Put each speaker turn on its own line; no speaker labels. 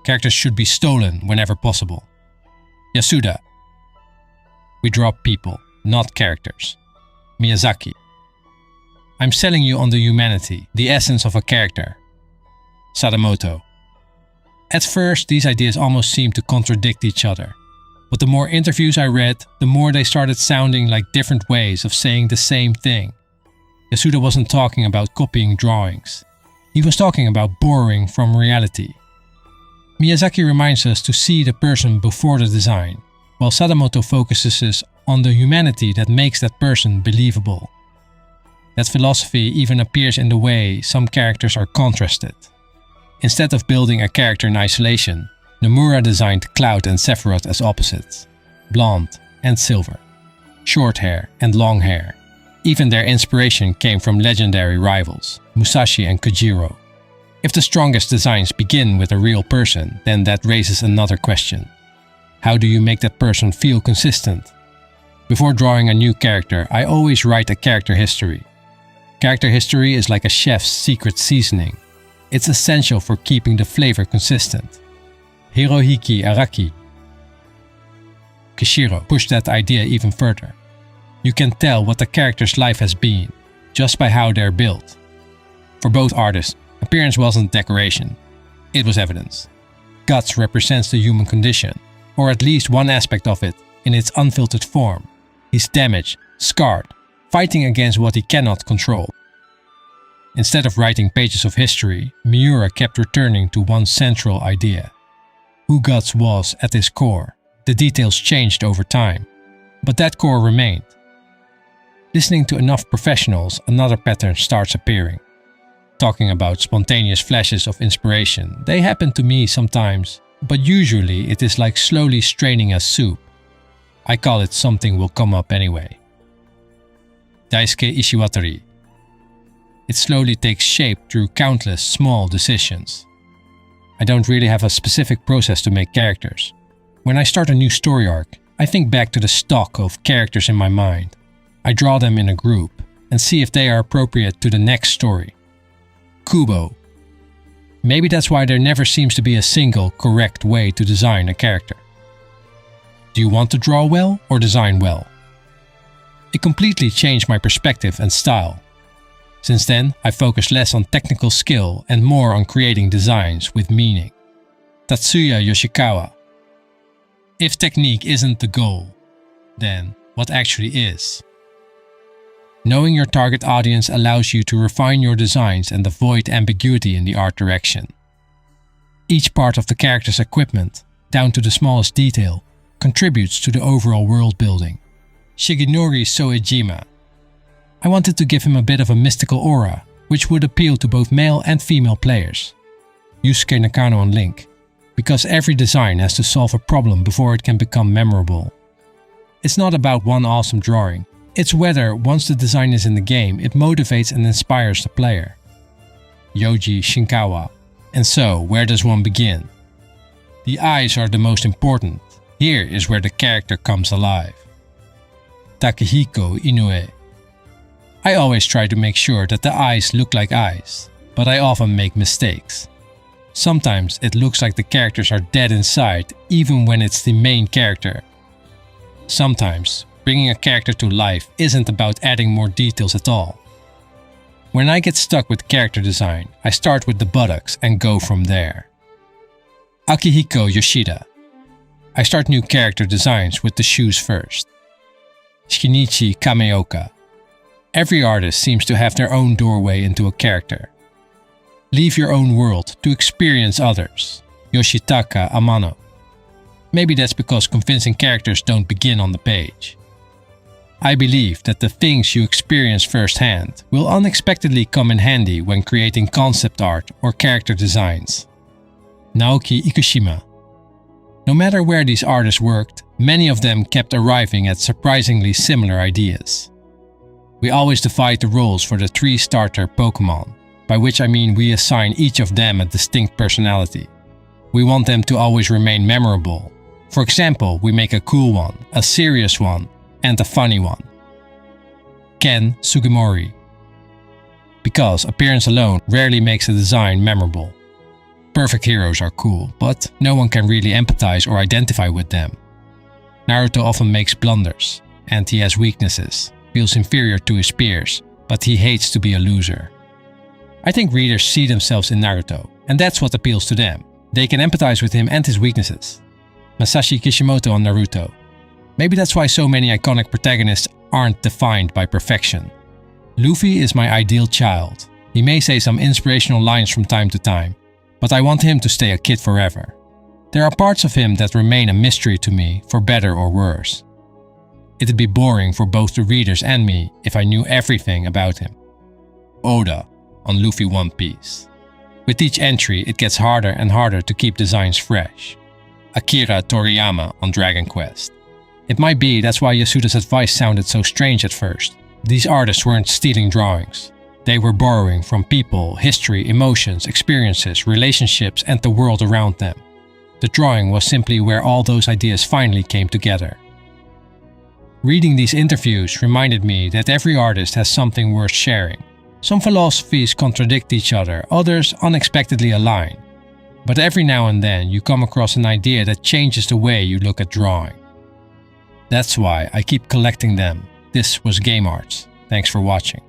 Characters should be stolen whenever possible. Yasuda. We draw people, not characters. Miyazaki. I'm selling you on the humanity, the essence of a character. Sadamoto. At first, these ideas almost seemed to contradict each other. But the more interviews I read, the more they started sounding like different ways of saying the same thing. Yasuda wasn't talking about copying drawings. He was talking about borrowing from reality. Miyazaki reminds us to see the person before the design, while Sadamoto focuses on the humanity that makes that person believable. That philosophy even appears in the way some characters are contrasted. Instead of building a character in isolation, Nomura designed Cloud and Sephiroth as opposites, blonde and silver, short hair and long hair. Even their inspiration came from legendary rivals, Musashi and Kojiro. If the strongest designs begin with a real person, then that raises another question. How do you make that person feel consistent? Before drawing a new character, I always write a character history. Character history is like a chef's secret seasoning. It's essential for keeping the flavor consistent. Hirohiko Araki. Kishiro pushed that idea even further. You can tell what the character's life has been, just by how they're built. For both artists, appearance wasn't decoration. It was evidence. Guts represents the human condition, or at least one aspect of it, in its unfiltered form. He's damaged, scarred, fighting against what he cannot control. Instead of writing pages of history, Miura kept returning to one central idea. Who Guts was at his core. The details changed over time, but that core remained. Listening to enough professionals, another pattern starts appearing. Talking about spontaneous flashes of inspiration, they happen to me sometimes, but usually it is like slowly straining a soup. I call it something will come up anyway. Daisuke Ishiwatari. It slowly takes shape through countless small decisions. I don't really have a specific process to make characters. When I start a new story arc, I think back to the stock of characters in my mind. I draw them in a group and see if they are appropriate to the next story. Kubo. Maybe that's why there never seems to be a single correct way to design a character. Do you want to draw well or design well? It completely changed my perspective and style. Since then, I focus less on technical skill and more on creating designs with meaning. Tetsuya Yoshikawa. If technique isn't the goal, then what actually is? Knowing your target audience allows you to refine your designs and avoid ambiguity in the art direction. Each part of the character's equipment, down to the smallest detail, contributes to the overall world building. Shigenori Soejima. I wanted to give him a bit of a mystical aura, which would appeal to both male and female players. Yusuke Nakano on Link. Because every design has to solve a problem before it can become memorable. It's not about one awesome drawing. It's whether, once the design is in the game, it motivates and inspires the player. Yoji Shinkawa. And so, where does one begin? The eyes are the most important. Here is where the character comes alive. Takehiko Inoue. I always try to make sure that the eyes look like eyes, but I often make mistakes. Sometimes it looks like the characters are dead inside, even when it's the main character. Sometimes, bringing a character to life isn't about adding more details at all. When I get stuck with character design, I start with the buttocks and go from there. Akihiko Yoshida. I start new character designs with the shoes first. Shinichi Kameoka. Every artist seems to have their own doorway into a character. Leave your own world to experience others. Yoshitaka Amano. Maybe that's because convincing characters don't begin on the page. I believe that the things you experience firsthand will unexpectedly come in handy when creating concept art or character designs. Naoki Ikushima. No matter where these artists worked, many of them kept arriving at surprisingly similar ideas. We always divide the roles for the 3 starter Pokémon, by which I mean we assign each of them a distinct personality. We want them to always remain memorable. For example, we make a cool one, a serious one, and a funny one. Ken Sugimori. Because appearance alone rarely makes a design memorable. Perfect heroes are cool, but no one can really empathize or identify with them. Naruto often makes blunders, and he has weaknesses, feels inferior to his peers, but he hates to be a loser. I think readers see themselves in Naruto, and that's what appeals to them. They can empathize with him and his weaknesses. Masashi Kishimoto on Naruto. Maybe that's why so many iconic protagonists aren't defined by perfection. Luffy is my ideal child. He may say some inspirational lines from time to time, but I want him to stay a kid forever. There are parts of him that remain a mystery to me, for better or worse. It'd be boring for both the readers and me if I knew everything about him. Oda on Luffy One Piece. With each entry, it gets harder and harder to keep designs fresh. Akira Toriyama on Dragon Quest. It might be that's why Yasuda's advice sounded so strange at first. These artists weren't stealing drawings. They were borrowing from people, history, emotions, experiences, relationships, and the world around them. The drawing was simply where all those ideas finally came together. Reading these interviews reminded me that every artist has something worth sharing. Some philosophies contradict each other, others unexpectedly align. But every now and then you come across an idea that changes the way you look at drawing. That's why I keep collecting them. This was Game Arts. Thanks for watching.